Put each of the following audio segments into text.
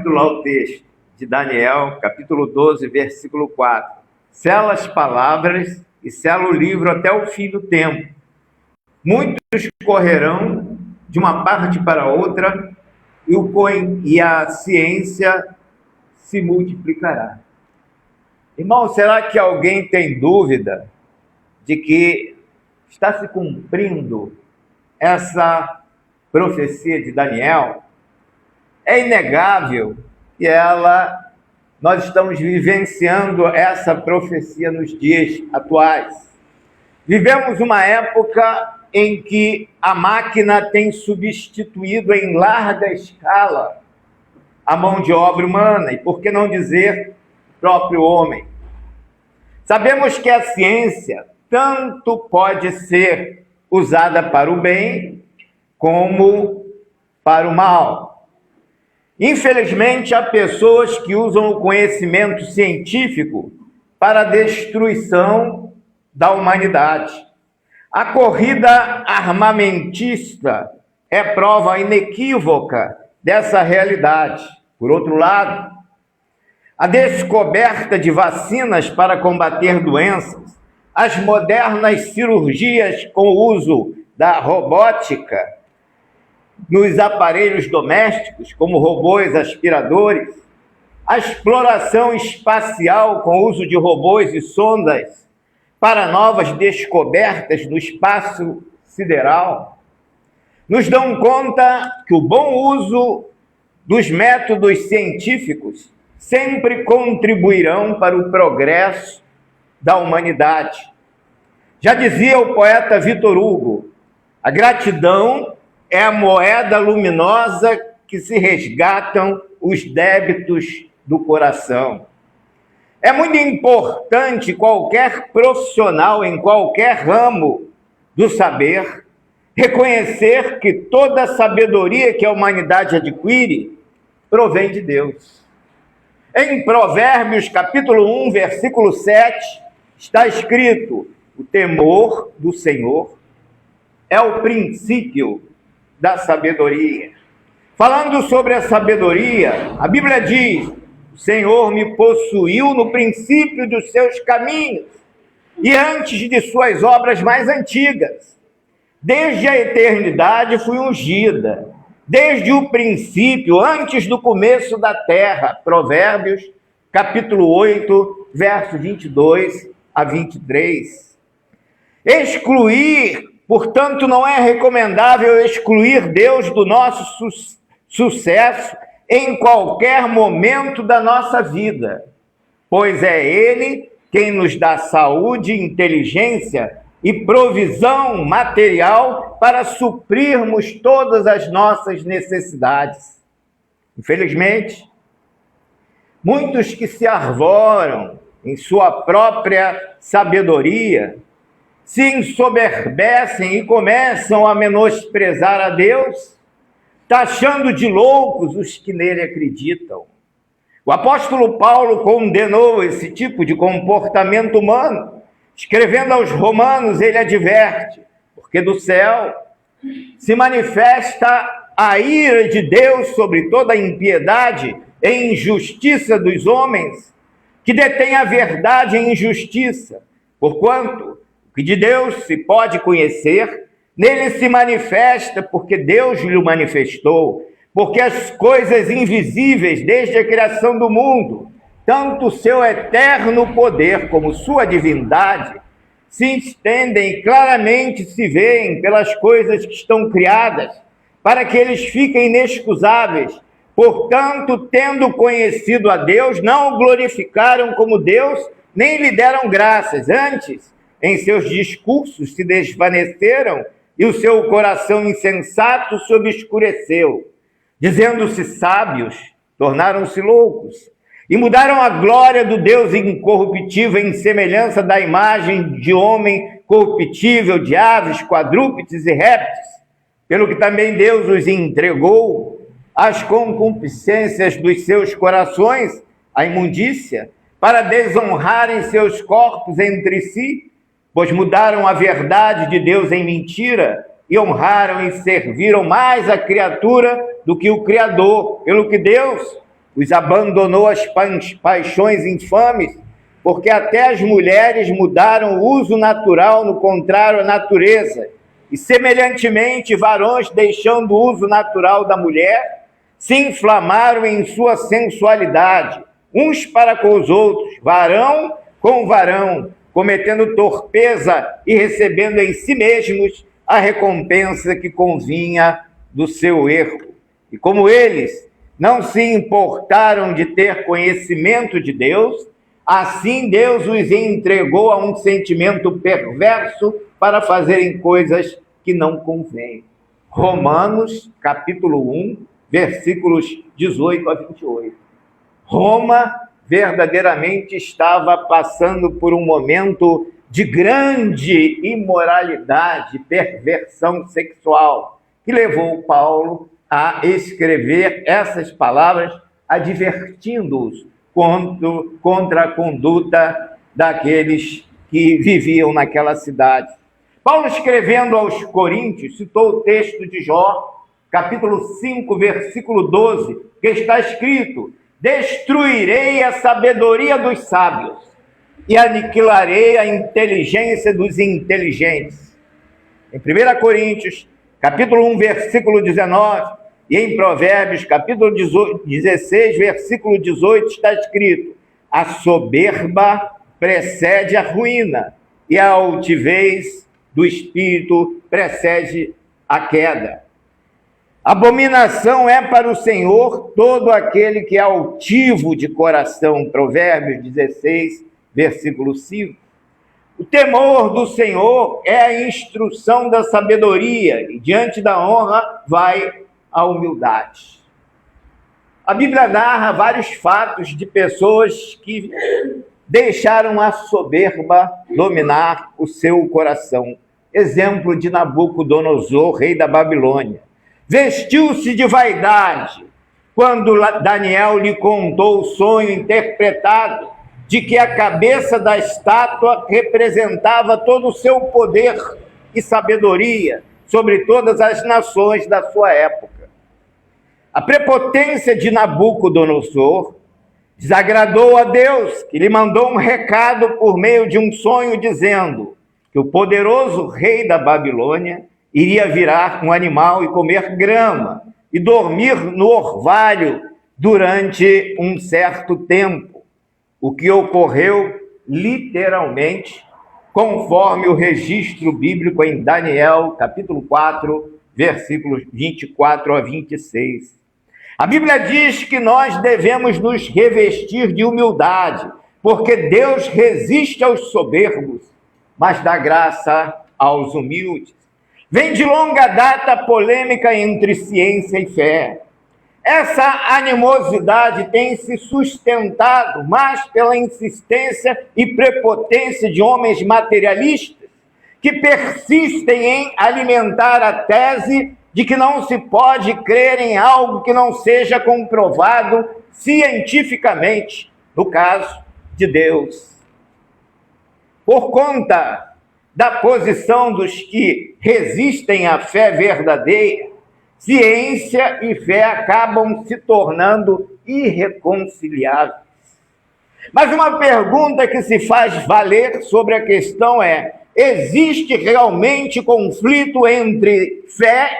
capítulo ao texto de Daniel, capítulo 12, versículo 4. Sela as palavras e sela o livro até o fim do tempo. Muitos correrão de uma parte para outra e a ciência se multiplicará. Irmão, será que alguém tem dúvida de que está se cumprindo essa profecia de Daniel? É inegável que nós estamos vivenciando essa profecia nos dias atuais. Vivemos uma época em que a máquina tem substituído em larga escala a mão de obra humana, e por que não dizer o próprio homem. Sabemos que a ciência tanto pode ser usada para o bem como para o mal. Infelizmente, há pessoas que usam o conhecimento científico para a destruição da humanidade. A corrida armamentista é prova inequívoca dessa realidade. Por outro lado, a descoberta de vacinas para combater doenças, as modernas cirurgias com o uso da robótica nos aparelhos domésticos, como robôs aspiradores, a exploração espacial com o uso de robôs e sondas para novas descobertas no espaço sideral, nos dão conta que o bom uso dos métodos científicos sempre contribuirão para o progresso da humanidade. Já dizia o poeta Victor Hugo, a gratidão é a moeda luminosa que se resgatam os débitos do coração. É muito importante qualquer profissional em qualquer ramo do saber reconhecer que toda a sabedoria que a humanidade adquire provém de Deus. Em Provérbios, capítulo 1, versículo 7, está escrito: o temor do Senhor é o princípio da sabedoria. Falando sobre a sabedoria, a Bíblia diz: o Senhor me possuiu no princípio dos seus caminhos e antes de suas obras mais antigas. Desde a eternidade fui ungida, desde o princípio, antes do começo da terra. Provérbios, capítulo 8, verso 22 a 23. Portanto, não é recomendável excluir Deus do nosso sucesso em qualquer momento da nossa vida, pois é Ele quem nos dá saúde, inteligência e provisão material para suprirmos todas as nossas necessidades. Infelizmente, muitos que se arvoram em sua própria sabedoria se ensoberbecem e começam a menosprezar a Deus, taxando de loucos os que nele acreditam. O apóstolo Paulo condenou esse tipo de comportamento humano. Escrevendo aos Romanos, ele adverte: porque do céu se manifesta a ira de Deus sobre toda a impiedade e injustiça dos homens, que detêm a verdade em injustiça, porquanto o que de Deus se pode conhecer, nele se manifesta, porque Deus lhe manifestou, porque as coisas invisíveis desde a criação do mundo, tanto o seu eterno poder como sua divindade, se estendem e claramente se veem pelas coisas que estão criadas, para que eles fiquem inexcusáveis. Portanto, tendo conhecido a Deus, não o glorificaram como Deus, nem lhe deram graças. Antes, em seus discursos se desvaneceram e o seu coração insensato se obscureceu. Dizendo-se sábios, tornaram-se loucos e mudaram a glória do Deus incorruptível em semelhança da imagem de homem corruptível, de aves, quadrúpedes e répteis, pelo que também Deus os entregou às concupiscências dos seus corações, à imundícia, para desonrarem seus corpos entre si, pois mudaram a verdade de Deus em mentira e honraram e serviram mais a criatura do que o Criador, pelo que Deus os abandonou às paixões infames, porque até as mulheres mudaram o uso natural no contrário à natureza, e semelhantemente varões, deixando o uso natural da mulher, se inflamaram em sua sensualidade, uns para com os outros, varão com varão, cometendo torpeza e recebendo em si mesmos a recompensa que convinha do seu erro. E como eles não se importaram de ter conhecimento de Deus, assim Deus os entregou a um sentimento perverso para fazerem coisas que não convêm. Romanos, capítulo 1, versículos 18 a 28. Roma verdadeiramente estava passando por um momento de grande imoralidade, perversão sexual, que levou Paulo a escrever essas palavras, advertindo-os contra a conduta daqueles que viviam naquela cidade. Paulo, escrevendo aos Coríntios, citou o texto de Jó, capítulo 5, versículo 12, que está escrito: destruirei a sabedoria dos sábios e aniquilarei a inteligência dos inteligentes. Em 1 Coríntios, capítulo 1, versículo 19, e em Provérbios, capítulo 16, versículo 18, está escrito: a soberba precede a ruína, e a altivez do espírito precede a queda. Abominação é para o Senhor todo aquele que é altivo de coração. Provérbios 16, versículo 5. O temor do Senhor é a instrução da sabedoria, e diante da honra vai a humildade. A Bíblia narra vários fatos de pessoas que deixaram a soberba dominar o seu coração. Exemplo de Nabucodonosor, rei da Babilônia. Vestiu-se de vaidade quando Daniel lhe contou o sonho interpretado de que a cabeça da estátua representava todo o seu poder e sabedoria sobre todas as nações da sua época. A prepotência de Nabucodonosor desagradou a Deus, que lhe mandou um recado por meio de um sonho dizendo que o poderoso rei da Babilônia iria virar um animal e comer grama e dormir no orvalho durante um certo tempo, o que ocorreu literalmente, conforme o registro bíblico em Daniel, capítulo 4, versículos 24 a 26. A Bíblia diz que nós devemos nos revestir de humildade, porque Deus resiste aos soberbos, mas dá graça aos humildes. Vem de longa data a polêmica entre ciência e fé. Essa animosidade tem se sustentado mais pela insistência e prepotência de homens materialistas que persistem em alimentar a tese de que não se pode crer em algo que não seja comprovado cientificamente, no caso de Deus. Por conta da posição dos que resistem à fé verdadeira, ciência e fé acabam se tornando irreconciliáveis. Mas uma pergunta que se faz valer sobre a questão é: existe realmente conflito entre fé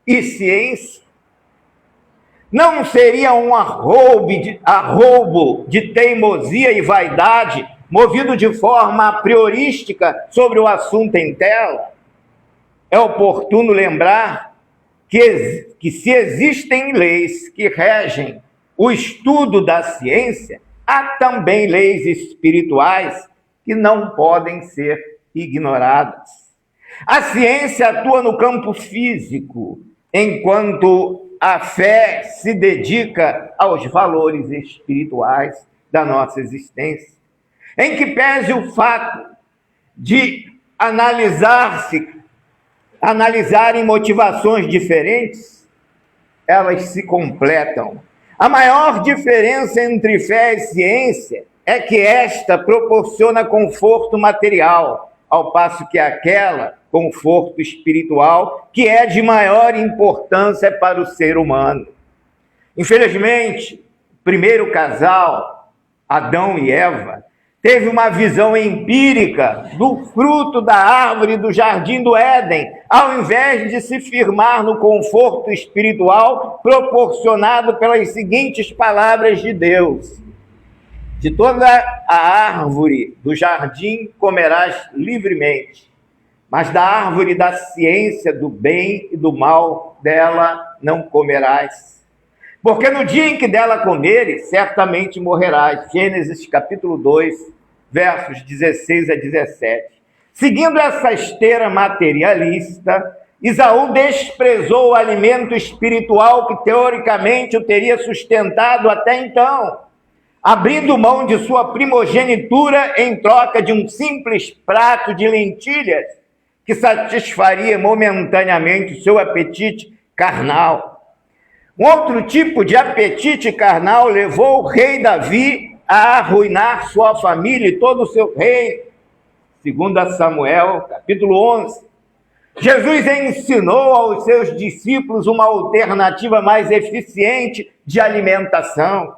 e ciência? Não seria um arroubo de teimosia e vaidade, movido de forma apriorística sobre o assunto em tela? É oportuno lembrar que se existem leis que regem o estudo da ciência, há também leis espirituais que não podem ser ignoradas. A ciência atua no campo físico, enquanto a fé se dedica aos valores espirituais da nossa existência. Em que pese o fato de analisarem motivações diferentes, elas se completam. A maior diferença entre fé e ciência é que esta proporciona conforto material, ao passo que aquela, conforto espiritual, que é de maior importância para o ser humano. Infelizmente, primeiro casal, Adão e Eva, teve uma visão empírica do fruto da árvore do jardim do Éden, ao invés de se firmar no conforto espiritual proporcionado pelas seguintes palavras de Deus: de toda a árvore do jardim comerás livremente, mas da árvore da ciência do bem e do mal dela não comerás. Porque no dia em que dela comeres, certamente morrerás. Gênesis capítulo 2, versos 16 a 17. Seguindo essa esteira materialista, Esaú desprezou o alimento espiritual que teoricamente o teria sustentado até então, abrindo mão de sua primogenitura em troca de um simples prato de lentilhas que satisfaria momentaneamente o seu apetite carnal. Um outro tipo de apetite carnal levou o rei Davi a arruinar sua família e todo o seu reino. Segundo Samuel, capítulo 11. Jesus ensinou aos seus discípulos uma alternativa mais eficiente de alimentação.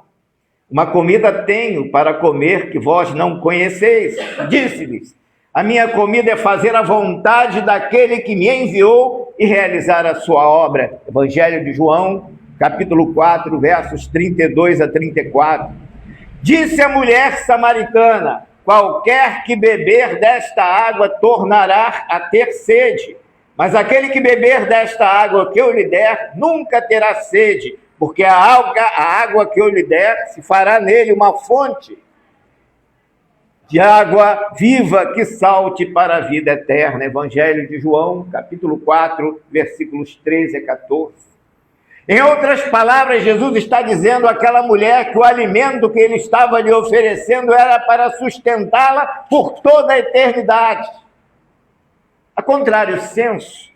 Uma comida tenho para comer que vós não conheceis. Disse-lhes: a minha comida é fazer a vontade daquele que me enviou e realizar a sua obra. Evangelho de João, capítulo 4, versos 32 a 34. Disse a mulher samaritana: qualquer que beber desta água tornará a ter sede, mas aquele que beber desta água que eu lhe der nunca terá sede, porque a água que eu lhe der se fará nele uma fonte de água viva que salte para a vida eterna. Evangelho de João, capítulo 4, versículos 13 a 14. Em outras palavras, Jesus está dizendo àquela mulher que o alimento que ele estava lhe oferecendo era para sustentá-la por toda a eternidade. A contrário senso,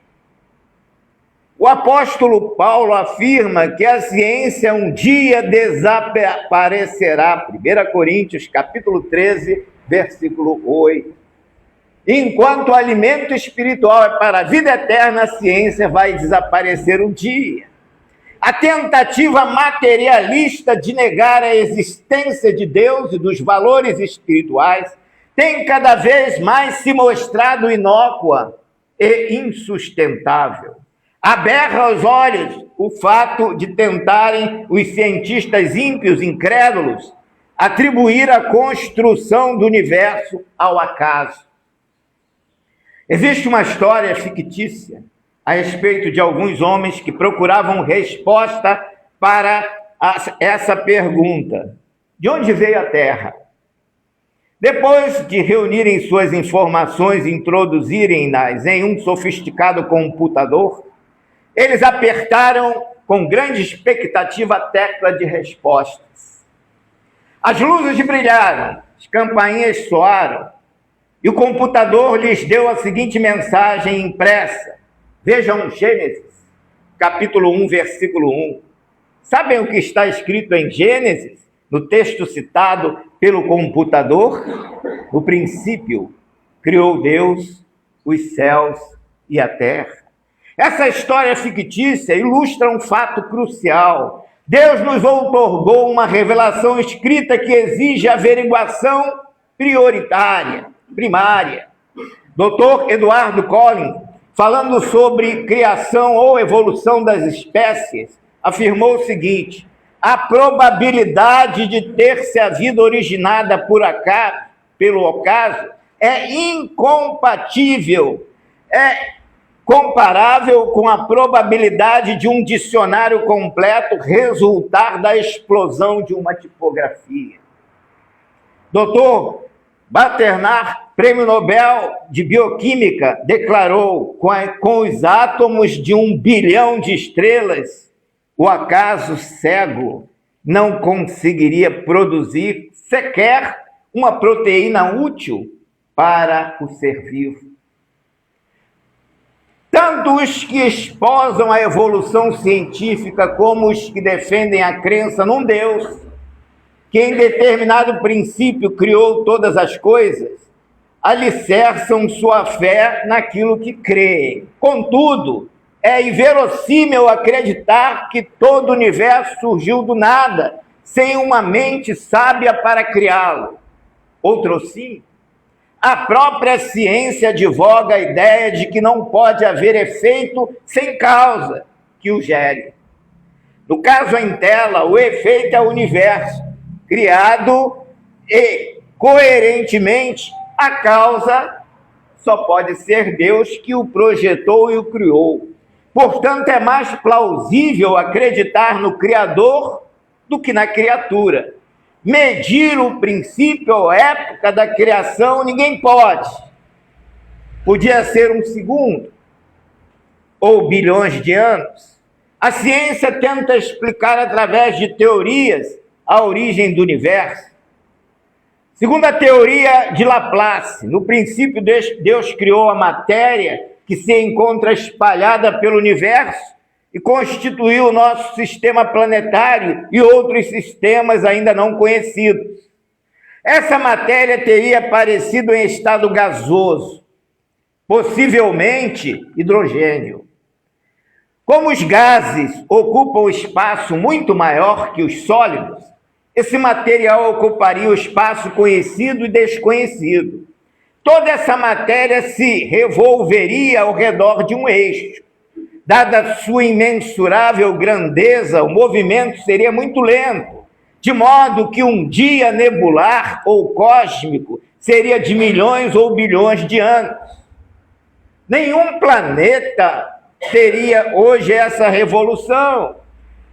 o apóstolo Paulo afirma que a ciência um dia desaparecerá. 1 Coríntios, capítulo 13, versículo 8. Enquanto o alimento espiritual é para a vida eterna, a ciência vai desaparecer um dia. A tentativa materialista de negar a existência de Deus e dos valores espirituais tem cada vez mais se mostrado inócua e insustentável. Aberra os olhos o fato de tentarem os cientistas ímpios, incrédulos, atribuir a construção do universo ao acaso. Existe uma história fictícia a respeito de alguns homens que procuravam resposta para essa pergunta: de onde veio a Terra? Depois de reunirem suas informações e introduzirem-nas em um sofisticado computador, eles apertaram com grande expectativa a tecla de respostas. As luzes brilharam, as campainhas soaram, e o computador lhes deu a seguinte mensagem impressa. Vejam Gênesis, capítulo 1, versículo 1. Sabem o que está escrito em Gênesis, no texto citado pelo computador? No princípio, criou Deus os céus e a terra. Essa história fictícia ilustra um fato crucial. Deus nos outorgou uma revelação escrita que exige averiguação primária. Dr. Eduardo Collins, falando sobre criação ou evolução das espécies, afirmou o seguinte: a probabilidade de ter-se a vida originada pelo acaso é incompatível, comparável com a probabilidade de um dicionário completo resultar da explosão de uma tipografia. Dr. Bernard, prêmio Nobel de Bioquímica, declarou: com os átomos de 1 bilhão de estrelas, o acaso cego não conseguiria produzir sequer uma proteína útil para o ser vivo. Tanto os que esposam a evolução científica como os que defendem a crença num Deus que em determinado princípio criou todas as coisas, alicerçam sua fé naquilo que creem. Contudo, é inverossímil acreditar que todo o universo surgiu do nada, sem uma mente sábia para criá-lo. Outro sim. A própria ciência advoga a ideia de que não pode haver efeito sem causa que o gere. No caso em tela, o efeito é o universo, criado e, coerentemente, a causa só pode ser Deus que o projetou e o criou. Portanto, é mais plausível acreditar no Criador do que na criatura. Medir o princípio ou época da criação ninguém pode. Podia ser um segundo ou bilhões de anos. A ciência tenta explicar através de teorias a origem do universo. Segundo a teoria de Laplace, no princípio Deus criou a matéria que se encontra espalhada pelo universo e constituiu o nosso sistema planetário e outros sistemas ainda não conhecidos. Essa matéria teria aparecido em estado gasoso, possivelmente hidrogênio. Como os gases ocupam espaço muito maior que os sólidos, esse material ocuparia o espaço conhecido e desconhecido. Toda essa matéria se revolveria ao redor de um eixo. Dada sua imensurável grandeza, o movimento seria muito lento, de modo que um dia nebular ou cósmico seria de milhões ou bilhões de anos. Nenhum planeta teria hoje essa revolução.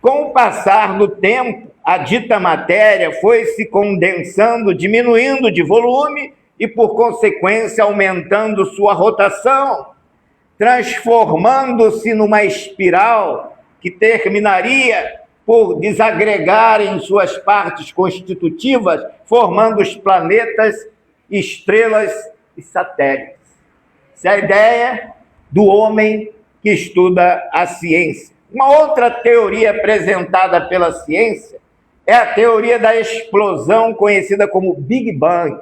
Com o passar do tempo, a dita matéria foi se condensando, diminuindo de volume e, por consequência, aumentando sua rotação, transformando-se numa espiral que terminaria por desagregar em suas partes constitutivas, formando os planetas, estrelas e satélites. Essa é a ideia do homem que estuda a ciência. Uma outra teoria apresentada pela ciência é a teoria da explosão, conhecida como Big Bang.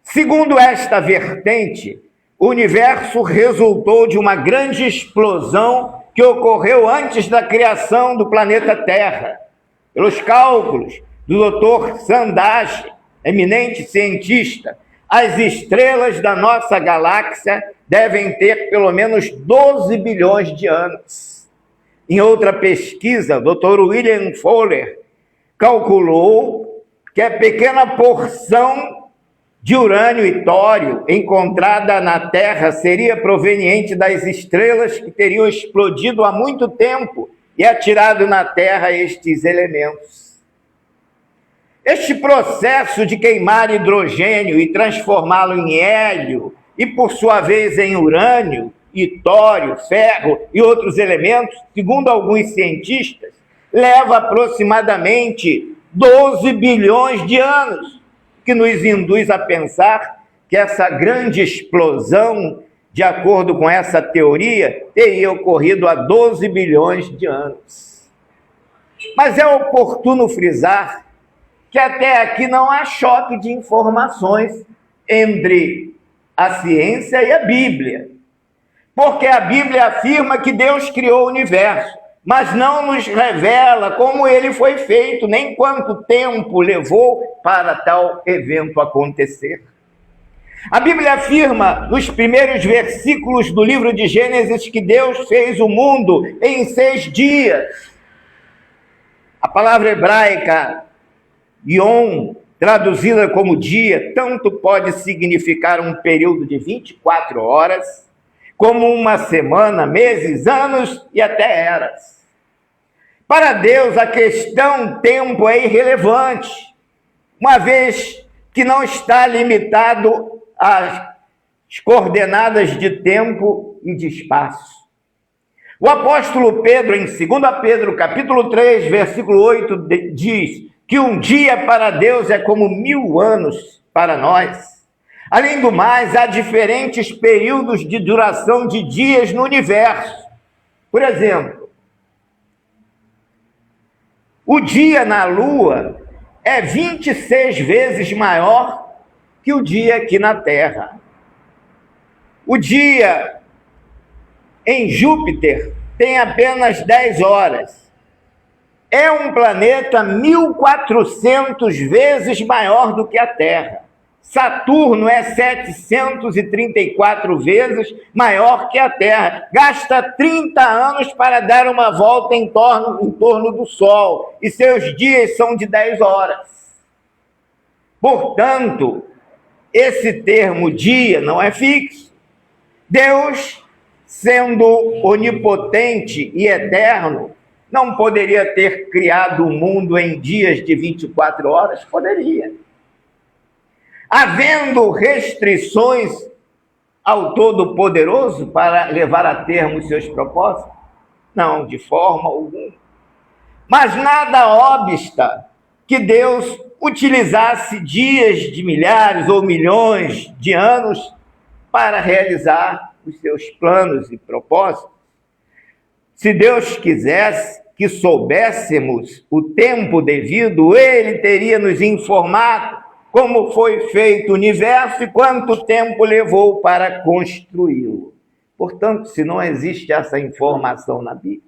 Segundo esta vertente, o universo resultou de uma grande explosão que ocorreu antes da criação do planeta Terra. Pelos cálculos do Dr. Sandage, eminente cientista, as estrelas da nossa galáxia devem ter pelo menos 12 bilhões de anos. Em outra pesquisa, o Dr. William Fowler calculou que a pequena porção de urânio e tório encontrada na Terra seria proveniente das estrelas que teriam explodido há muito tempo e atirado na Terra estes elementos. Este processo de queimar hidrogênio e transformá-lo em hélio e, por sua vez, em urânio e tório, ferro e outros elementos, segundo alguns cientistas, leva aproximadamente 12 bilhões de anos, que nos induz a pensar que essa grande explosão, de acordo com essa teoria, teria ocorrido há 12 bilhões de anos. Mas é oportuno frisar que até aqui não há choque de informações entre a ciência e a Bíblia. Porque a Bíblia afirma que Deus criou o universo, mas não nos revela como ele foi feito, nem quanto tempo levou para tal evento acontecer. A Bíblia afirma, nos primeiros versículos do livro de Gênesis, que Deus fez o mundo em 6 dias. A palavra hebraica, yom, traduzida como dia, tanto pode significar um período de 24 horas, como uma semana, meses, anos e até eras. Para Deus, a questão tempo é irrelevante, uma vez que não está limitado às coordenadas de tempo e de espaço. O apóstolo Pedro, em 2 Pedro, capítulo 3, versículo 8, diz que um dia para Deus é como 1000 anos para nós. Além do mais, há diferentes períodos de duração de dias no universo. Por exemplo, o dia na Lua é 26 vezes maior que o dia aqui na Terra. O dia em Júpiter tem apenas 10 horas. é um planeta 1.400 vezes maior do que a Terra. Saturno é 734 vezes maior que a Terra. Gasta 30 anos para dar uma volta em torno do Sol. E seus dias são de 10 horas. Portanto, esse termo dia não é fixo. Deus, sendo onipotente e eterno, não poderia ter criado o mundo em dias de 24 horas? Poderia. Havendo restrições ao Todo-Poderoso para levar a termo os seus propósitos? Não, de forma alguma. Mas nada obsta que Deus utilizasse dias de milhares ou milhões de anos para realizar os seus planos e propósitos. Se Deus quisesse que soubéssemos o tempo devido, Ele teria nos informado como foi feito o universo e quanto tempo levou para construí-lo. Portanto, se não existe essa informação na Bíblia,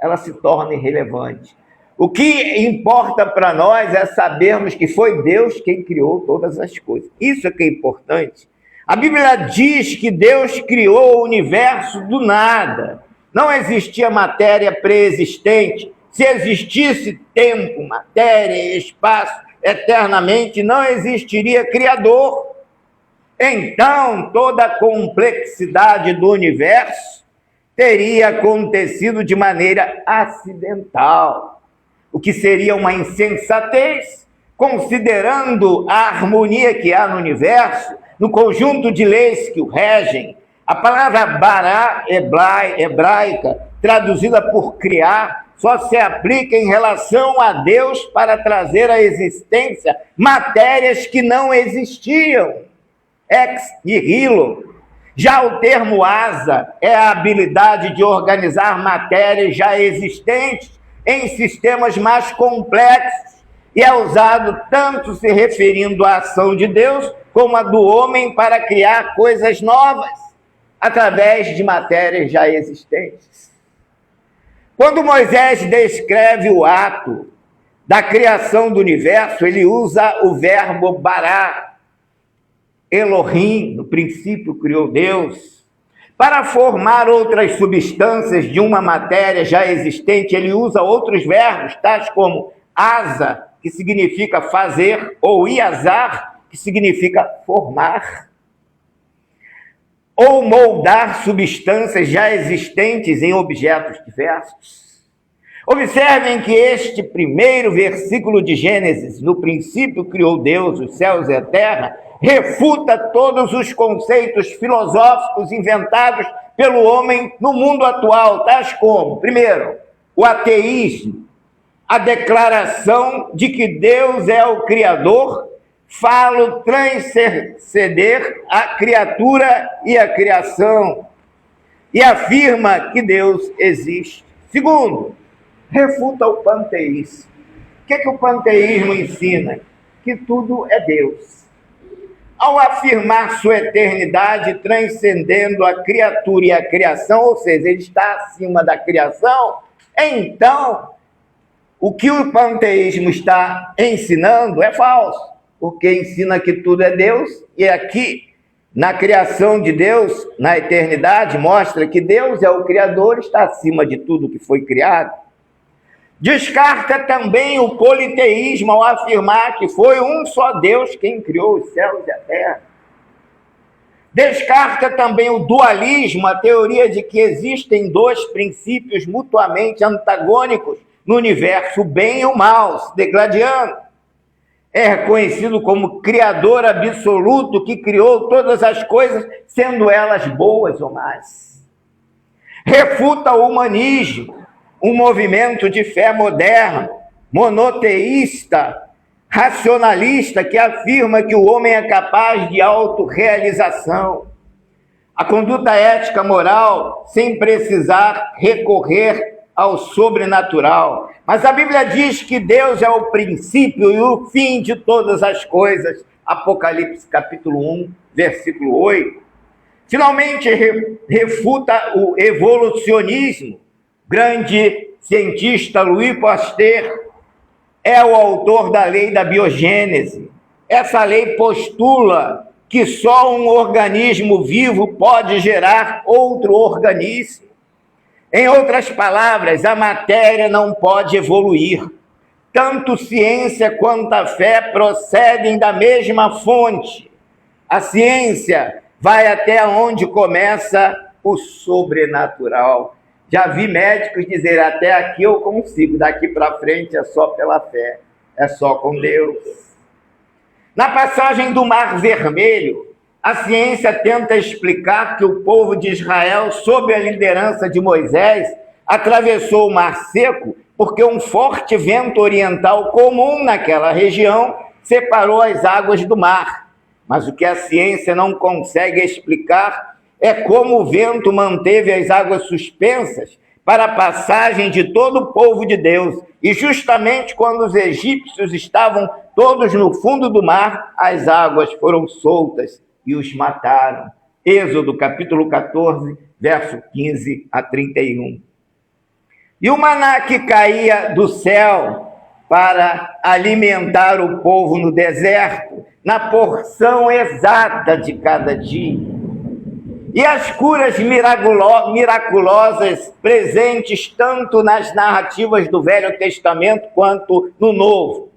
ela se torna irrelevante. O que importa para nós é sabermos que foi Deus quem criou todas as coisas. Isso é que é importante. A Bíblia diz que Deus criou o universo do nada. Não existia matéria pré-existente. Se existisse tempo, matéria e espaço eternamente, não existiria Criador. Então, toda a complexidade do universo teria acontecido de maneira acidental, o que seria uma insensatez, considerando a harmonia que há no universo, no conjunto de leis que o regem. A palavra bará hebraica, traduzida por criar, só se aplica em relação a Deus para trazer à existência matérias que não existiam. Ex nihilo. Já o termo asa é a habilidade de organizar matérias já existentes em sistemas mais complexos e é usado tanto se referindo à ação de Deus como a do homem para criar coisas novas através de matérias já existentes. Quando Moisés descreve o ato da criação do universo, ele usa o verbo bará. Elohim, no princípio, criou Deus. Para formar outras substâncias de uma matéria já existente, ele usa outros verbos, tais como asa, que significa fazer, ou iazar, que significa formar, ou moldar substâncias já existentes em objetos diversos. Observem que este primeiro versículo de Gênesis, no princípio criou Deus os céus e a terra, refuta todos os conceitos filosóficos inventados pelo homem no mundo atual, tais como, primeiro, o ateísmo, a declaração de que Deus é o Criador, falo transcender a criatura e a criação, e afirma que Deus existe. Segundo, refuta o panteísmo. O que o panteísmo ensina? Que tudo é Deus. Ao afirmar sua eternidade transcendendo a criatura e a criação, ou seja, ele está acima da criação, então o que o panteísmo está ensinando é falso, porque ensina que tudo é Deus, e aqui, na criação de Deus, na eternidade, mostra que Deus é o Criador, está acima de tudo que foi criado. Descarta também o politeísmo ao afirmar que foi um só Deus quem criou os céus e a terra. Descarta também o dualismo, a teoria de que existem dois princípios mutuamente antagônicos no universo, o bem e o mal, se degladiando. É reconhecido como Criador absoluto que criou todas as coisas, sendo elas boas ou más. Refuta o humanismo, um movimento de fé moderno, monoteísta, racionalista, que afirma que o homem é capaz de autorrealização. A conduta ética moral sem precisar recorrer ao sobrenatural. Mas a Bíblia diz que Deus é o princípio e o fim de todas as coisas. Apocalipse capítulo 1, versículo 8. Finalmente refuta o evolucionismo, grande cientista Louis Pasteur, é o autor da lei da biogênese. Essa lei postula que só um organismo vivo pode gerar outro organismo. Em outras palavras, a matéria não pode evoluir. Tanto ciência quanto a fé procedem da mesma fonte. A ciência vai até onde começa o sobrenatural. Já vi médicos dizer, até aqui eu consigo, daqui para frente é só pela fé, é só com Deus. Na passagem do Mar Vermelho, a ciência tenta explicar que o povo de Israel, sob a liderança de Moisés, atravessou o Mar Seco porque um forte vento oriental comum naquela região separou as águas do mar. Mas o que a ciência não consegue explicar é como o vento manteve as águas suspensas para a passagem de todo o povo de Deus. E justamente quando os egípcios estavam todos no fundo do mar, as águas foram soltas e os mataram. Êxodo capítulo 14, verso 15 a 31. E o maná que caía do céu para alimentar o povo no deserto, na porção exata de cada dia. E as curas miraculosas presentes tanto nas narrativas do Velho Testamento quanto no Novo.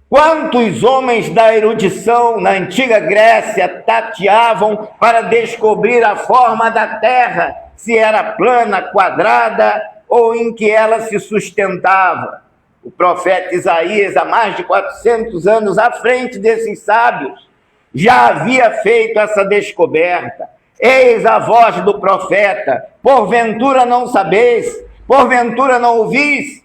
Quantos homens da erudição na antiga Grécia tateavam para descobrir a forma da terra, se era plana, quadrada ou em que ela se sustentava. O profeta Isaías, há mais de 400 anos à frente desses sábios, já havia feito essa descoberta. Eis a voz do profeta, porventura não sabeis, porventura não ouvis,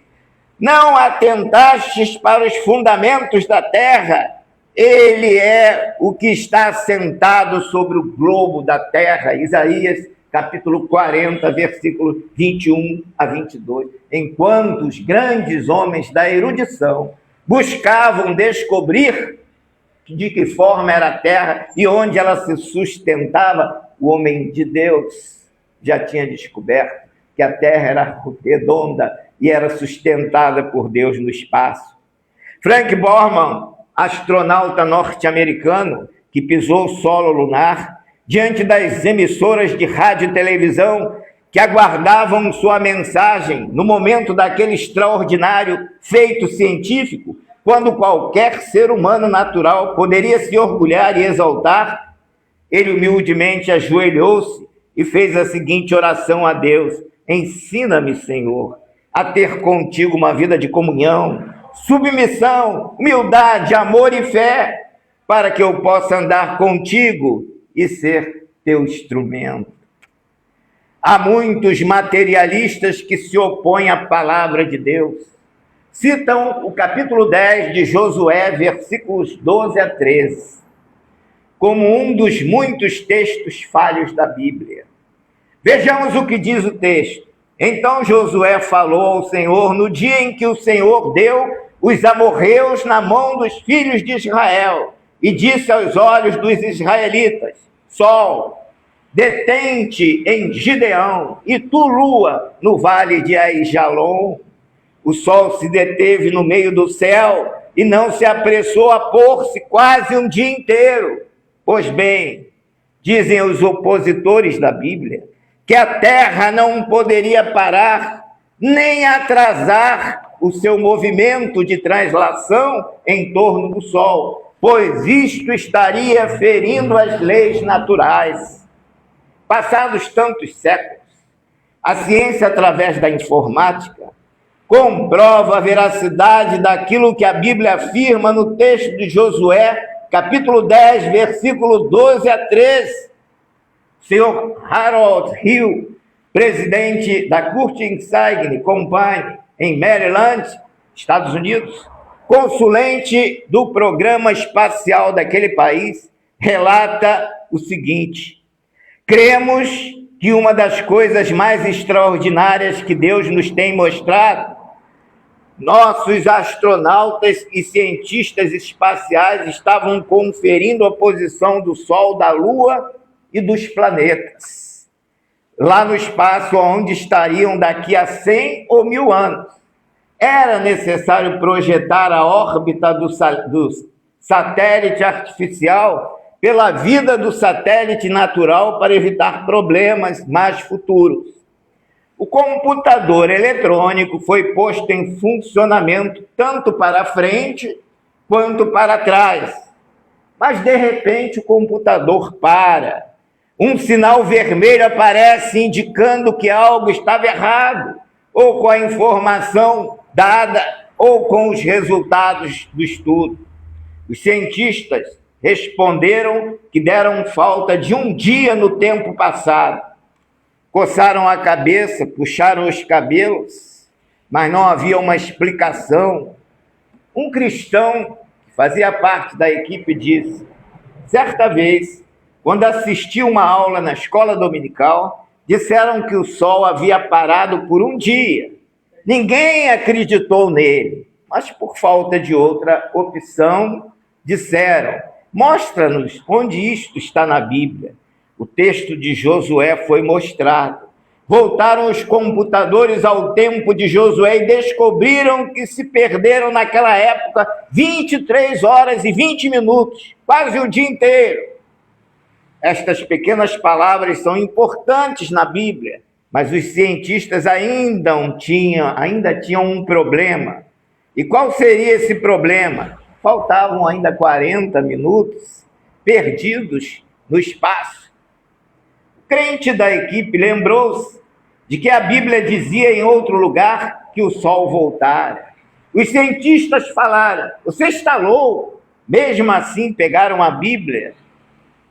não atentastes para os fundamentos da terra. Ele é o que está sentado sobre o globo da terra. Isaías capítulo 40, versículo 21 a 22. Enquanto os grandes homens da erudição buscavam descobrir de que forma era a terra e onde ela se sustentava, o homem de Deus já tinha descoberto que a terra era redonda e era sustentada por Deus no espaço. Frank Borman, astronauta norte-americano que pisou o solo lunar, diante das emissoras de rádio e televisão que aguardavam sua mensagem no momento daquele extraordinário feito científico, quando qualquer ser humano natural poderia se orgulhar e exaltar, ele humildemente ajoelhou-se e fez a seguinte oração a Deus: ensina-me, Senhor, a ter contigo uma vida de comunhão, submissão, humildade, amor e fé, para que eu possa andar contigo e ser teu instrumento. Há muitos materialistas que se opõem à palavra de Deus. Citam o capítulo 10 de Josué, versículos 12 a 13, como um dos muitos textos falhos da Bíblia. Vejamos o que diz o texto. Então Josué falou ao Senhor no dia em que o Senhor deu os amorreus na mão dos filhos de Israel, e disse aos olhos dos israelitas: Sol, detente em Gideão, e tu, lua, no vale de Aijalon. O sol se deteve no meio do céu e não se apressou a pôr-se quase um dia inteiro. Pois bem, dizem os opositores da Bíblia, que a terra não poderia parar nem atrasar o seu movimento de translação em torno do sol, pois isto estaria ferindo as leis naturais. Passados tantos séculos, a ciência, através da informática, comprova a veracidade daquilo que a Bíblia afirma no texto de Josué, capítulo 10, versículo 12 a 13. Sr. Harold Hill, presidente da Kurt Insigne Company, em Maryland, Estados Unidos, consulente do programa espacial daquele país, relata o seguinte: cremos que uma das coisas mais extraordinárias que Deus nos tem mostrado, nossos astronautas e cientistas espaciais estavam conferindo a posição do Sol, da Lua e dos planetas. lá no espaço onde estariam daqui a 100 ou 1000 anos. Era necessário projetar a órbita do satélite artificial pela vida do satélite natural para evitar problemas mais futuros. O computador eletrônico foi posto em funcionamento tanto para frente quanto para trás. Mas, de repente, o computador para. Um sinal vermelho aparece indicando que algo estava errado, ou com a informação dada, ou com os resultados do estudo. Os cientistas responderam que deram falta de um dia no tempo passado. Coçaram a cabeça, puxaram os cabelos, mas não havia uma explicação. Um cristão que fazia parte da equipe disse: certa vez, quando assisti uma aula na escola dominical, disseram que o sol havia parado por um dia. Ninguém acreditou nele, mas por falta de outra opção, disseram: mostra-nos onde isto está na Bíblia. O texto de Josué foi mostrado. Voltaram os computadores ao tempo de Josué e descobriram que se perderam naquela época 23 horas e 20 minutos, quase o dia inteiro. Estas pequenas palavras são importantes na Bíblia, mas os cientistas ainda tinham um problema. E qual seria esse problema? Faltavam ainda 40 minutos perdidos no espaço. O crente da equipe lembrou-se de que a Bíblia dizia em outro lugar que o sol voltara. Os cientistas falaram: você está louco? Mesmo assim, pegaram a Bíblia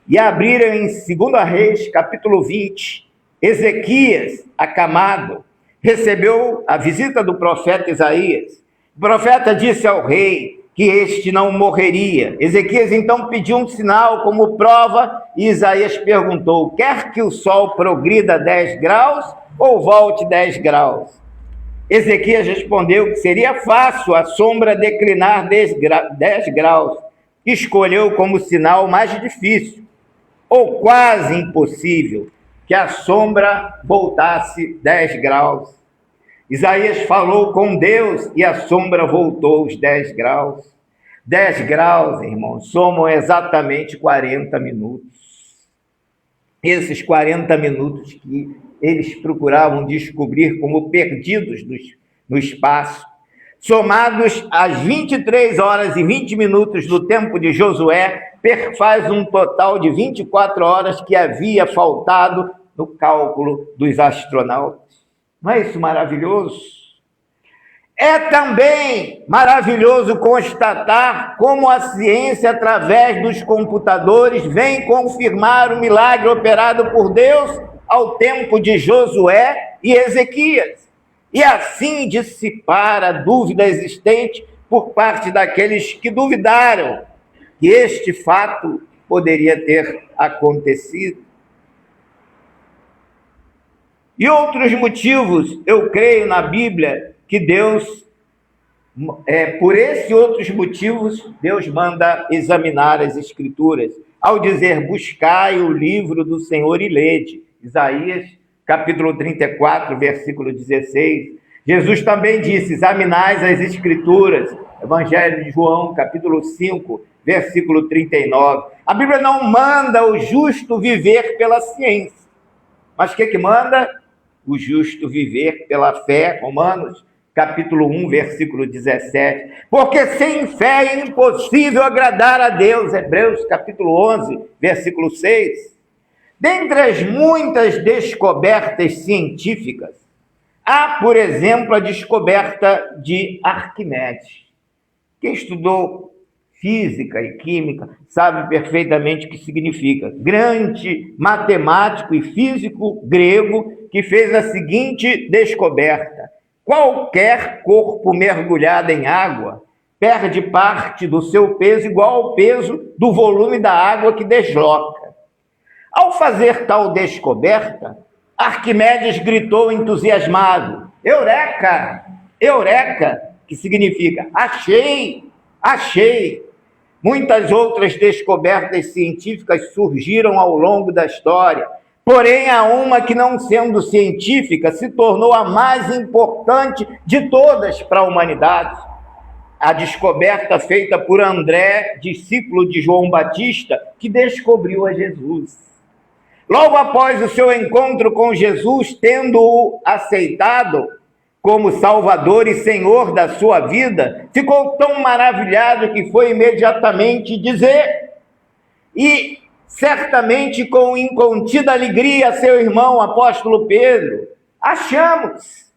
e abriram em 2 Reis, capítulo 20. Ezequias, acamado, recebeu a visita do profeta Isaías. O profeta disse ao rei que este não morreria. Ezequias então pediu um sinal como prova e Isaías perguntou: quer que o sol progrida 10 graus ou volte 10 graus? Ezequias respondeu que seria fácil a sombra declinar 10 graus. Escolheu como sinal mais difícil, ou quase impossível, que a sombra voltasse 10 graus. Isaías falou com Deus e a sombra voltou os 10 graus. 10 graus, irmãos, somam exatamente 40 minutos. Esses 40 minutos que eles procuravam descobrir como perdidos no espaço, somados às 23 horas e 20 minutos do tempo de Josué, faz um total de 24 horas que havia faltado no cálculo dos astronautas. Não é isso maravilhoso? É também maravilhoso constatar como a ciência, através dos computadores, vem confirmar o milagre operado por Deus ao tempo de Josué e Ezequias, e assim dissipar a dúvida existente por parte daqueles que duvidaram que este fato poderia ter acontecido. E outros motivos, eu creio na Bíblia, que Deus, por esses outros motivos, Deus manda examinar as Escrituras, ao dizer: buscai o livro do Senhor e lede. Isaías, capítulo 34, versículo 16. Jesus também disse: examinai as Escrituras. Evangelho de João, capítulo 5, versículo 39. A Bíblia não manda o justo viver pela ciência, mas o que manda? O justo viver pela fé. Romanos, capítulo 1, versículo 17. Porque sem fé é impossível agradar a Deus. Hebreus, capítulo 11, versículo 6. Dentre as muitas descobertas científicas, há, por exemplo, a descoberta de Arquimedes. Quem estudou física e química sabe perfeitamente o que significa. Grande matemático e físico grego que fez a seguinte descoberta: qualquer corpo mergulhado em água perde parte do seu peso igual ao peso do volume da água que desloca. Ao fazer tal descoberta, Arquimedes gritou entusiasmado: Eureka! Eureka! Que significa achei, achei. Muitas outras descobertas científicas surgiram ao longo da história, Porém, há uma que, não sendo científica, se tornou a mais importante de todas para a humanidade. A descoberta feita por André, discípulo de João Batista, que descobriu a Jesus. Logo após o seu encontro com Jesus, tendo-o aceitado como Salvador e Senhor da sua vida, ficou tão maravilhado que foi imediatamente dizer, e certamente com incontida alegria, a seu irmão apóstolo Pedro: achamos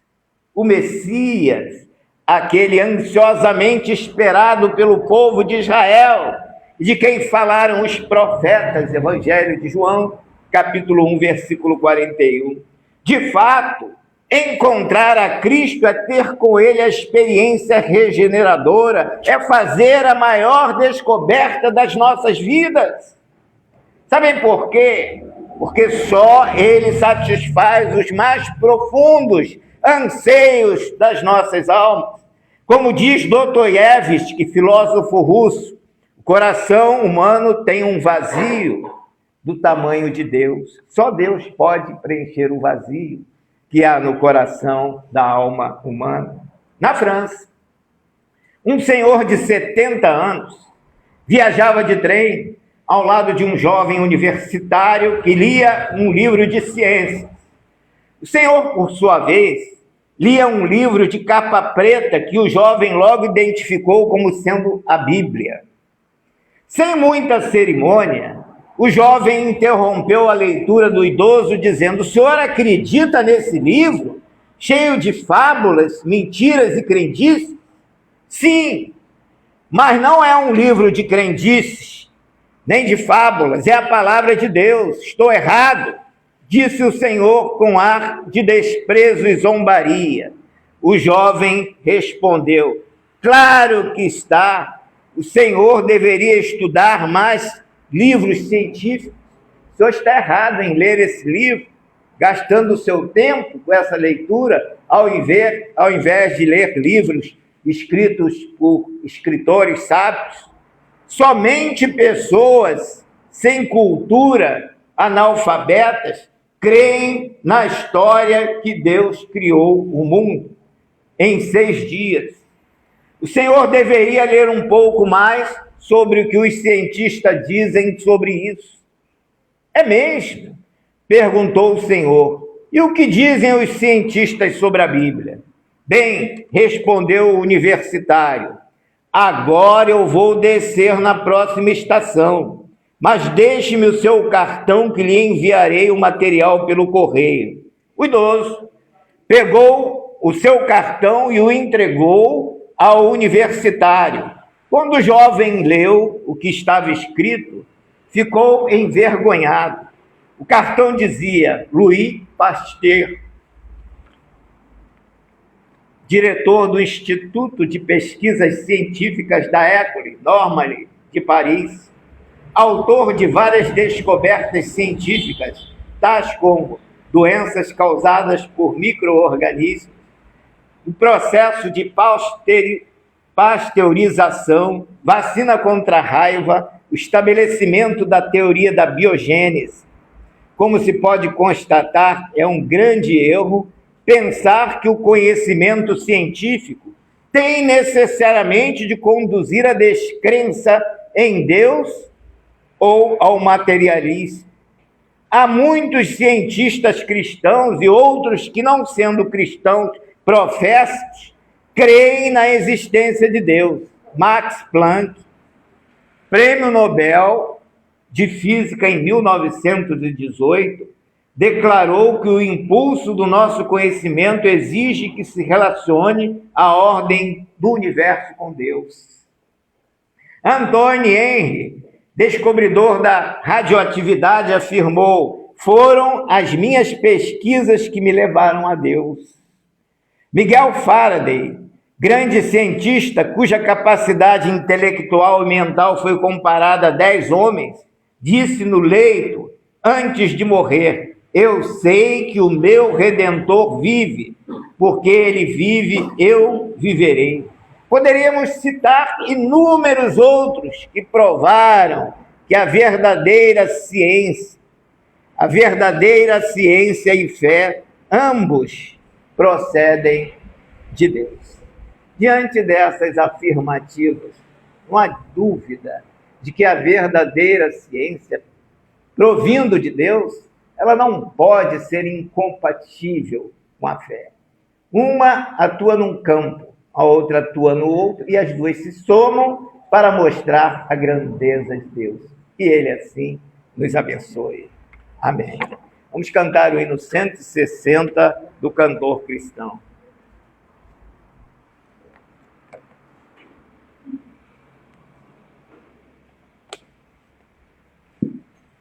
o Messias, aquele ansiosamente esperado pelo povo de Israel, de quem falaram os profetas. Evangelho de João, capítulo 1, versículo 41. De fato, encontrar a Cristo é ter com Ele a experiência regeneradora, é fazer a maior descoberta das nossas vidas. Sabem por quê? Porque só Ele satisfaz os mais profundos anseios das nossas almas. Como diz Dostoiévski, filósofo russo, o coração humano tem um vazio do tamanho de Deus. Só Deus pode preencher o vazio que há no coração da alma humana. Na França, um senhor de 70 anos viajava de trem ao lado de um jovem universitário que lia um livro de ciências. O senhor, por sua vez, lia um livro de capa preta que o jovem logo identificou como sendo a Bíblia. Sem muita cerimônia, o jovem interrompeu a leitura do idoso dizendo: o senhor acredita nesse livro, cheio de fábulas, mentiras e crendices? Sim, mas não é um livro de crendices, nem de fábulas, é a palavra de Deus. Estou errado? Disse o Senhor com ar de desprezo e zombaria. O jovem respondeu: claro que está. O Senhor deveria estudar mais livros científicos. O senhor está errado em ler esse livro, gastando o seu tempo com essa leitura, ao invés de ler livros escritos por escritores sábios. Somente pessoas sem cultura, analfabetas, creem na história que Deus criou o mundo em 6 dias. O senhor deveria ler um pouco mais sobre o que os cientistas dizem sobre isso. É mesmo? Perguntou o Senhor. E o que dizem os cientistas sobre a Bíblia? Bem, respondeu o universitário, agora eu vou descer na próxima estação, mas deixe-me o seu cartão que lhe enviarei o material pelo correio. O idoso pegou o seu cartão e o entregou ao universitário. Quando o jovem leu o que estava escrito, ficou envergonhado. O cartão dizia: Louis Pasteur, diretor do Instituto de Pesquisas Científicas da École Normale de Paris, autor de várias descobertas científicas, tais como doenças causadas por micro-organismos, o processo de pasteurização, vacina contra a raiva, o estabelecimento da teoria da biogênese. Como se pode constatar, é um grande erro pensar que o conhecimento científico tem necessariamente de conduzir à descrença em Deus ou ao materialismo. Há muitos cientistas cristãos e outros que, não sendo cristãos professos, creem na existência de Deus. Max Planck, prêmio Nobel de Física em 1918, declarou que o impulso do nosso conhecimento exige que se relacione a ordem do universo com Deus. Antoine Henry, descobridor da radioatividade, afirmou: foram as minhas pesquisas que me levaram a Deus. Miguel Faraday, grande cientista cuja capacidade intelectual e mental foi comparada a 10 homens, disse no leito, antes de morrer: eu sei que o meu Redentor vive, porque ele vive, eu viverei. Poderíamos citar inúmeros outros que provaram que a verdadeira ciência, A verdadeira ciência e fé, ambos procedem de Deus. Diante dessas afirmativas, não há dúvida de que a verdadeira ciência, provindo de Deus, ela não pode ser incompatível com a fé. Uma atua num campo, a outra atua no outro, e as duas se somam para mostrar a grandeza de Deus. Que Ele, assim, nos abençoe. Amém. Vamos cantar o hino 160 do cantor cristão.